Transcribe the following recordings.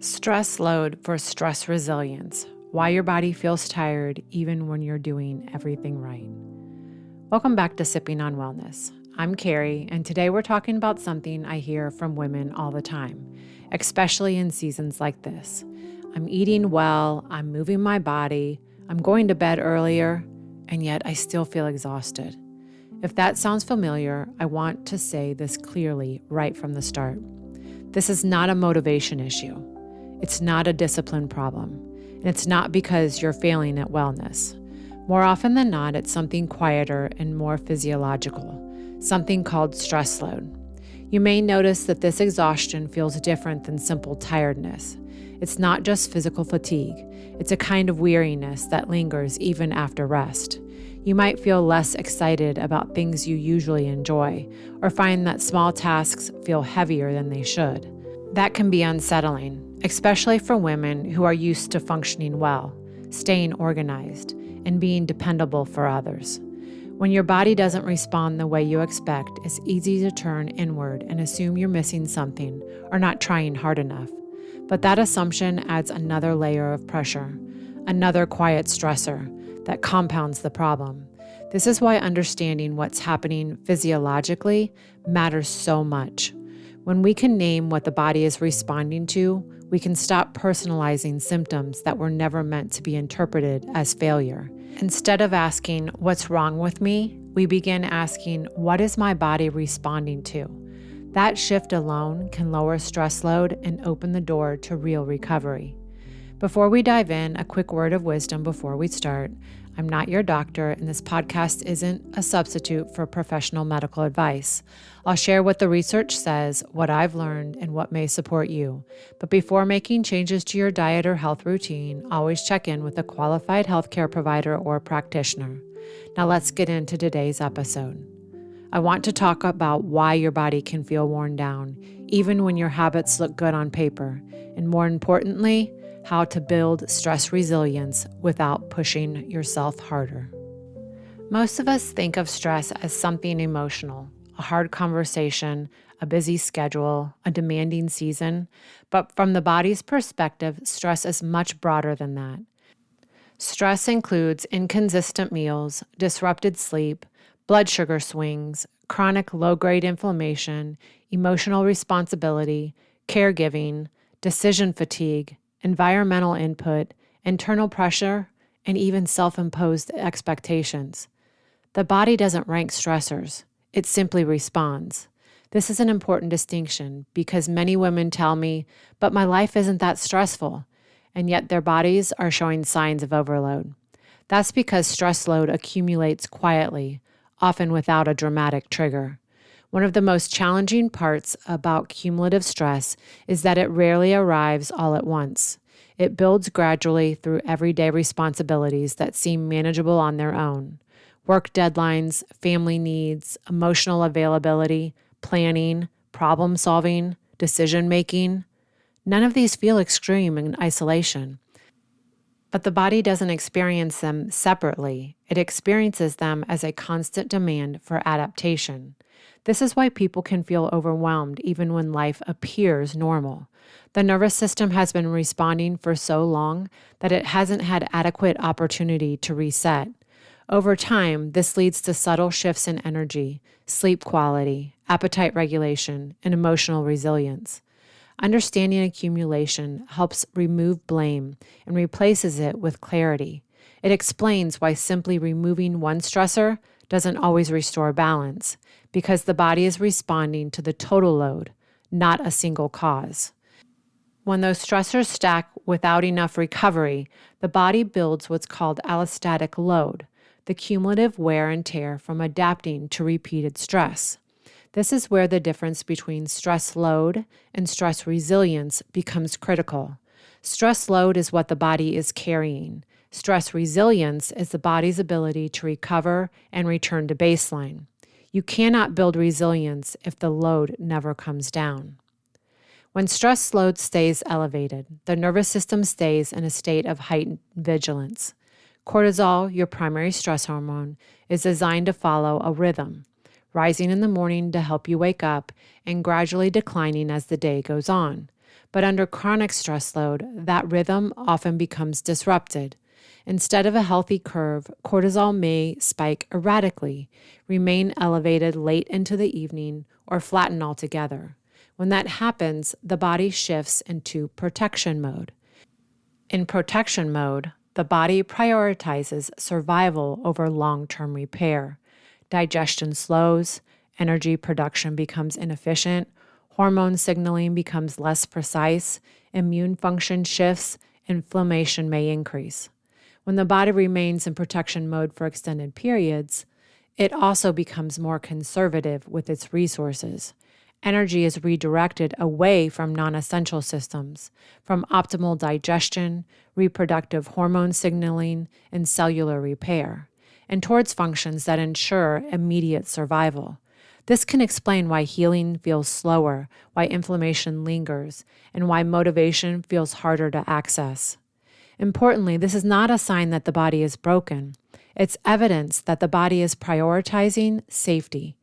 Stress load for stress resilience. Why your body feels tired even when you're doing everything right. Welcome back to Sipping on Wellness. I'm Kerry, and today we're talking about something I hear from women all the time, especially in seasons like this. I'm eating well, I'm moving my body, I'm going to bed earlier, and yet I still feel exhausted. If that sounds familiar, I want to say this clearly right from the start. This is not a motivation issue. It's not a discipline problem, and it's not because you're failing at wellness. More often than not, it's something quieter and more physiological, something called stress load. You may notice that this exhaustion feels different than simple tiredness. It's not just physical fatigue. It's a kind of weariness that lingers even after rest. You might feel less excited about things you usually enjoy, or find that small tasks feel heavier than they should. That can be unsettling, especially for women who are used to functioning well, staying organized, and being dependable for others. When your body doesn't respond the way you expect, it's easy to turn inward and assume you're missing something or not trying hard enough. But that assumption adds another layer of pressure, another quiet stressor that compounds the problem. This is why understanding what's happening physiologically matters so much. When we can name what the body is responding to, we can stop personalizing symptoms that were never meant to be interpreted as failure. Instead of asking, "What's wrong with me?" we begin asking, "What is my body responding to?" That shift alone can lower stress load and open the door to real recovery. Before we dive in, a quick word of wisdom before we start. I'm not your doctor, and this podcast isn't a substitute for professional medical advice. I'll share what the research says, what I've learned, and what may support you. But before making changes to your diet or health routine, always check in with a qualified healthcare provider or practitioner. Now let's get into today's episode. I want to talk about why your body can feel worn down, even when your habits look good on paper, and more importantly, how to build stress resilience without pushing yourself harder. Most of us think of stress as something emotional, a hard conversation, a busy schedule, a demanding season, but from the body's perspective, stress is much broader than that. Stress includes inconsistent meals, disrupted sleep, blood sugar swings, chronic low-grade inflammation, emotional responsibility, caregiving, decision fatigue, environmental input, internal pressure, and even self-imposed expectations. The body doesn't rank stressors. It simply responds. This is an important distinction because many women tell me, "But my life isn't that stressful," and yet their bodies are showing signs of overload. That's because stress load accumulates quietly, often without a dramatic trigger. One of the most challenging parts about cumulative stress is that it rarely arrives all at once. It builds gradually through everyday responsibilities that seem manageable on their own. Work deadlines, family needs, emotional availability, planning, problem solving, decision making. None of these feel extreme in isolation. But the body doesn't experience them separately. It experiences them as a constant demand for adaptation. This is why people can feel overwhelmed even when life appears normal. The nervous system has been responding for so long that it hasn't had adequate opportunity to reset. Over time, this leads to subtle shifts in energy, sleep quality, appetite regulation, and emotional resilience. Understanding accumulation helps remove blame and replaces it with clarity. It explains why simply removing one stressor doesn't always restore balance, because the body is responding to the total load, not a single cause. When those stressors stack without enough recovery, the body builds what's called allostatic load, the cumulative wear and tear from adapting to repeated stress. This is where the difference between stress load and stress resilience becomes critical. Stress load is what the body is carrying. Stress resilience is the body's ability to recover and return to baseline. You cannot build resilience if the load never comes down. When stress load stays elevated, the nervous system stays in a state of heightened vigilance. Cortisol, your primary stress hormone, is designed to follow a rhythm, rising in the morning to help you wake up and gradually declining as the day goes on. But under chronic stress load, that rhythm often becomes disrupted. Instead of a healthy curve, cortisol may spike erratically, remain elevated late into the evening, or flatten altogether. When that happens, the body shifts into protection mode. In protection mode, the body prioritizes survival over long-term repair. Digestion slows, energy production becomes inefficient, hormone signaling becomes less precise, immune function shifts, inflammation may increase. When the body remains in protection mode for extended periods, it also becomes more conservative with its resources. Energy is redirected away from non-essential systems, from optimal digestion, reproductive hormone signaling, and cellular repair, and towards functions that ensure immediate survival. This can explain why healing feels slower, why inflammation lingers, and why motivation feels harder to access. Importantly, this is not a sign that the body is broken. It's evidence that the body is prioritizing safety.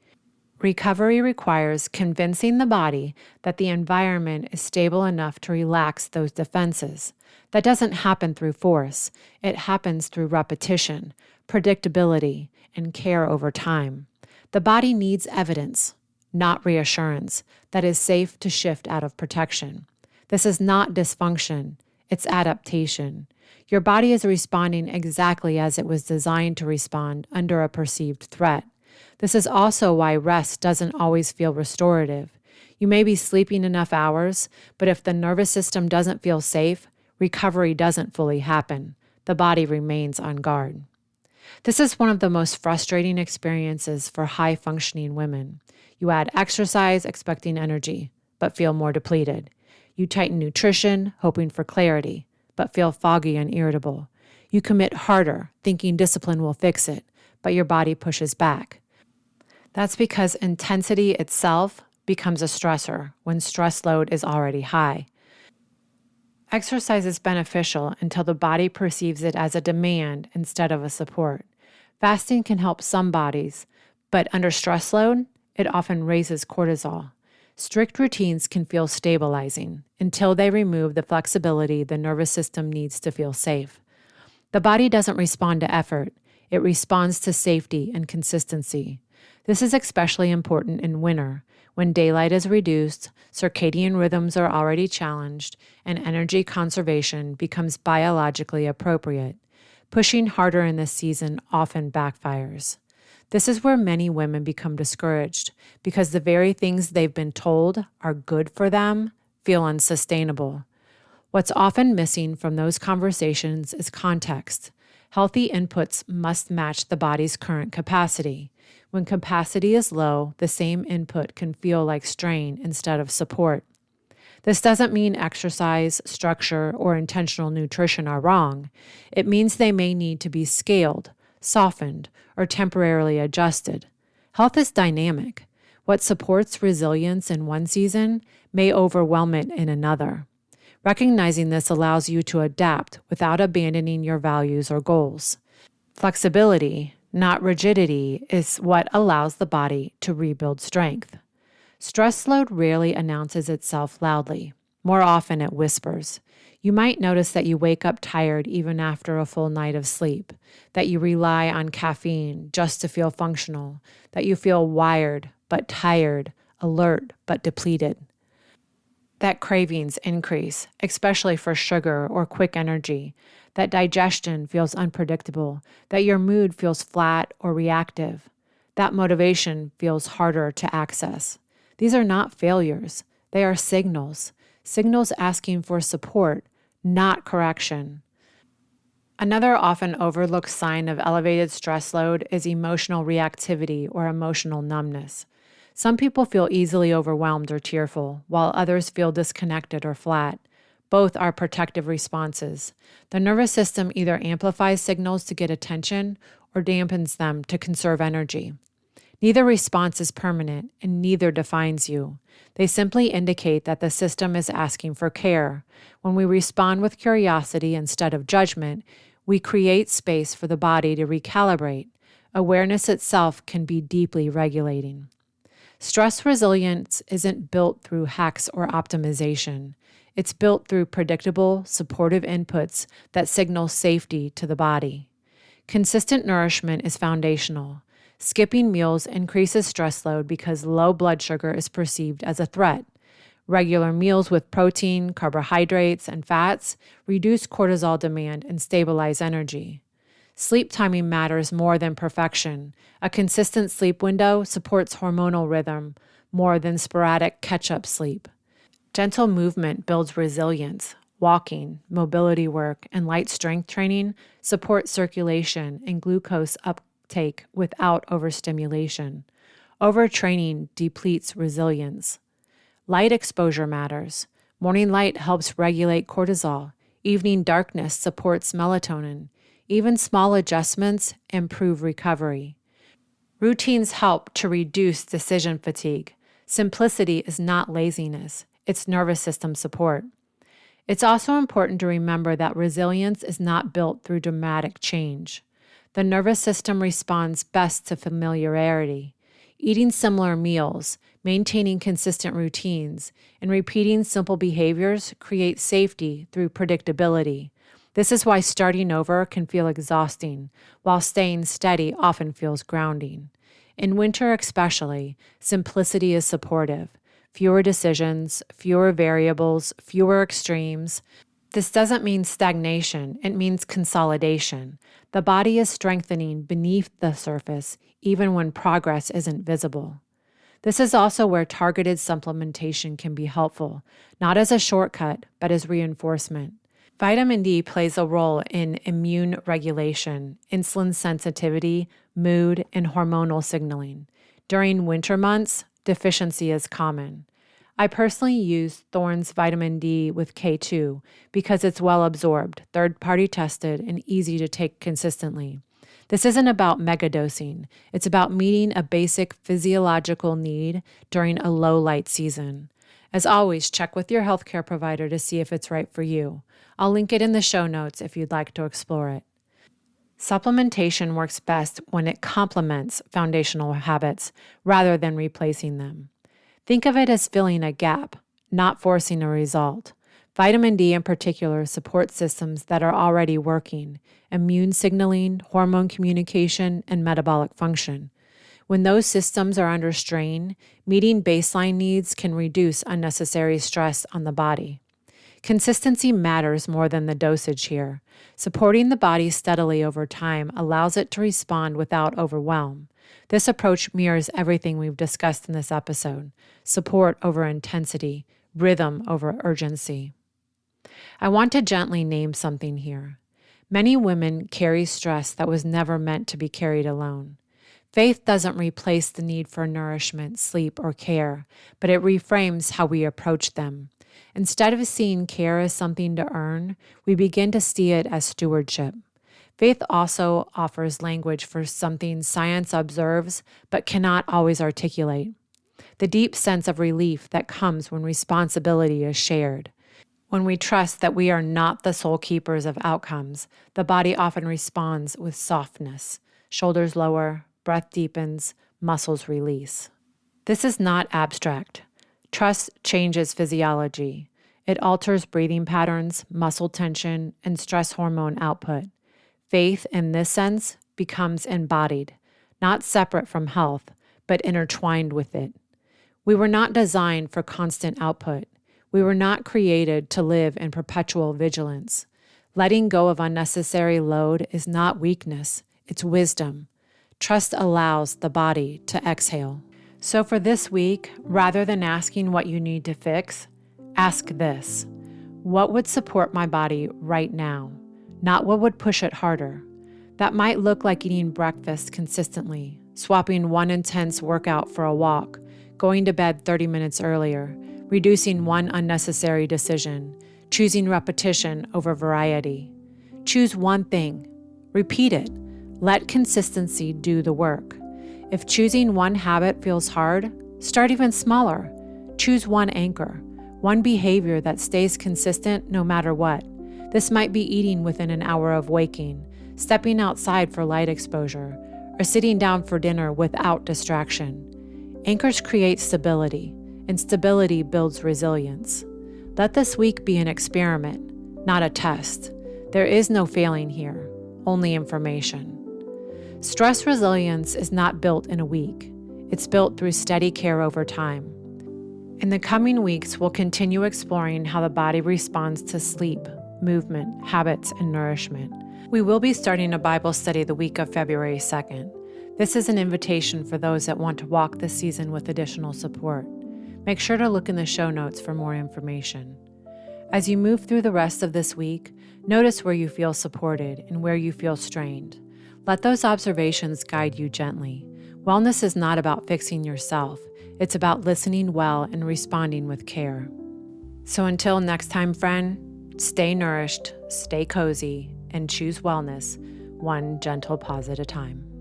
Recovery requires convincing the body that the environment is stable enough to relax those defenses. That doesn't happen through force. It happens through repetition, predictability, and care over time. The body needs evidence, not reassurance, that is safe to shift out of protection. This is not dysfunction. It's adaptation. Your body is responding exactly as it was designed to respond under a perceived threat. This is also why rest doesn't always feel restorative. You may be sleeping enough hours, but if the nervous system doesn't feel safe, recovery doesn't fully happen. The body remains on guard. This is one of the most frustrating experiences for high-functioning women. You add exercise expecting energy, but feel more depleted. You tighten nutrition, hoping for clarity, but feel foggy and irritable. You commit harder, thinking discipline will fix it, but your body pushes back. That's because intensity itself becomes a stressor when stress load is already high. Exercise is beneficial until the body perceives it as a demand instead of a support. Fasting can help some bodies, but under stress load, it often raises cortisol. Strict routines can feel stabilizing until they remove the flexibility the nervous system needs to feel safe. The body doesn't respond to effort. It responds to safety and consistency. This is especially important in winter, when daylight is reduced, circadian rhythms are already challenged, and energy conservation becomes biologically appropriate. Pushing harder in this season often backfires. This is where many women become discouraged because the very things they've been told are good for them feel unsustainable. What's often missing from those conversations is context. Healthy inputs must match the body's current capacity. When capacity is low, the same input can feel like strain instead of support. This doesn't mean exercise, structure, or intentional nutrition are wrong. It means they may need to be scaled, softened, or temporarily adjusted. Health is dynamic. What supports resilience in one season may overwhelm it in another. Recognizing this allows you to adapt without abandoning your values or goals. Flexibility, not rigidity, is what allows the body to rebuild strength. Stress load rarely announces itself loudly. More often it whispers. You might notice that you wake up tired even after a full night of sleep, that you rely on caffeine just to feel functional, that you feel wired but tired, alert but depleted. That cravings increase, especially for sugar or quick energy, that digestion feels unpredictable, that your mood feels flat or reactive, that motivation feels harder to access. These are not failures. They are signals asking for support, not correction. Another often overlooked sign of elevated stress load is emotional reactivity or emotional numbness. Some people feel easily overwhelmed or tearful, while others feel disconnected or flat. Both are protective responses. The nervous system either amplifies signals to get attention or dampens them to conserve energy. Neither response is permanent, and neither defines you. They simply indicate that the system is asking for care. When we respond with curiosity instead of judgment, we create space for the body to recalibrate. Awareness itself can be deeply regulating. Stress resilience isn't built through hacks or optimization. It's built through predictable, supportive inputs that signal safety to the body. Consistent nourishment is foundational. Skipping meals increases stress load because low blood sugar is perceived as a threat. Regular meals with protein, carbohydrates, and fats reduce cortisol demand and stabilize energy. Sleep timing matters more than perfection. A consistent sleep window supports hormonal rhythm more than sporadic catch-up sleep. Gentle movement builds resilience. Walking, mobility work, and light strength training support circulation and glucose uptake without overstimulation. Overtraining depletes resilience. Light exposure matters. Morning light helps regulate cortisol. Evening darkness supports melatonin. Even small adjustments improve recovery. Routines help to reduce decision fatigue. Simplicity is not laziness, it's nervous system support. It's also important to remember that resilience is not built through dramatic change. The nervous system responds best to familiarity. Eating similar meals, maintaining consistent routines, and repeating simple behaviors create safety through predictability. This is why starting over can feel exhausting, while staying steady often feels grounding. In winter especially, simplicity is supportive. Fewer decisions, fewer variables, fewer extremes. This doesn't mean stagnation, it means consolidation. The body is strengthening beneath the surface, even when progress isn't visible. This is also where targeted supplementation can be helpful, not as a shortcut, but as reinforcement. Vitamin D plays a role in immune regulation, insulin sensitivity, mood, and hormonal signaling. During winter months, deficiency is common. I personally use Thorne's vitamin D with K2 because it's well absorbed, third-party tested, and easy to take consistently. This isn't about megadosing. It's about meeting a basic physiological need during a low light season. As always, check with your healthcare provider to see if it's right for you. I'll link it in the show notes if you'd like to explore it. Supplementation works best when it complements foundational habits rather than replacing them. Think of it as filling a gap, not forcing a result. Vitamin D in particular supports systems that are already working: immune signaling, hormone communication, and metabolic function. When those systems are under strain, meeting baseline needs can reduce unnecessary stress on the body. Consistency matters more than the dosage here. Supporting the body steadily over time allows it to respond without overwhelm. This approach mirrors everything we've discussed in this episode: support over intensity, rhythm over urgency. I want to gently name something here. Many women carry stress that was never meant to be carried alone. Faith doesn't replace the need for nourishment, sleep, or care, but it reframes how we approach them. Instead of seeing care as something to earn, we begin to see it as stewardship. Faith also offers language for something science observes but cannot always articulate: the deep sense of relief that comes when responsibility is shared. When we trust that we are not the sole keepers of outcomes, the body often responds with softness. Shoulders lower, breath deepens, muscles release. This is not abstract. Trust changes physiology. It alters breathing patterns, muscle tension, and stress hormone output. Faith, in this sense, becomes embodied, not separate from health, but intertwined with it. We were not designed for constant output. We were not created to live in perpetual vigilance. Letting go of unnecessary load is not weakness, it's wisdom. Trust allows the body to exhale. So for this week, rather than asking what you need to fix, ask this: what would support my body right now? Not what would push it harder. That might look like eating breakfast consistently, swapping one intense workout for a walk, going to bed 30 minutes earlier, reducing one unnecessary decision, choosing repetition over variety. Choose one thing. Repeat it. Let consistency do the work. If choosing one habit feels hard, start even smaller. Choose one anchor, one behavior that stays consistent no matter what. This might be eating within an hour of waking, stepping outside for light exposure, or sitting down for dinner without distraction. Anchors create stability, and stability builds resilience. Let this week be an experiment, not a test. There is no failing here, only information. Stress resilience is not built in a week. It's built through steady care over time. In the coming weeks, we'll continue exploring how the body responds to sleep, movement, habits, and nourishment. We will be starting a Bible study the week of February 2nd. This is an invitation for those that want to walk this season with additional support. Make sure to look in the show notes for more information. As you move through the rest of this week, notice where you feel supported and where you feel strained. Let those observations guide you gently. Wellness is not about fixing yourself. It's about listening well and responding with care. So until next time, friend, stay nourished, stay cozy, and choose wellness, one gentle pause at a time.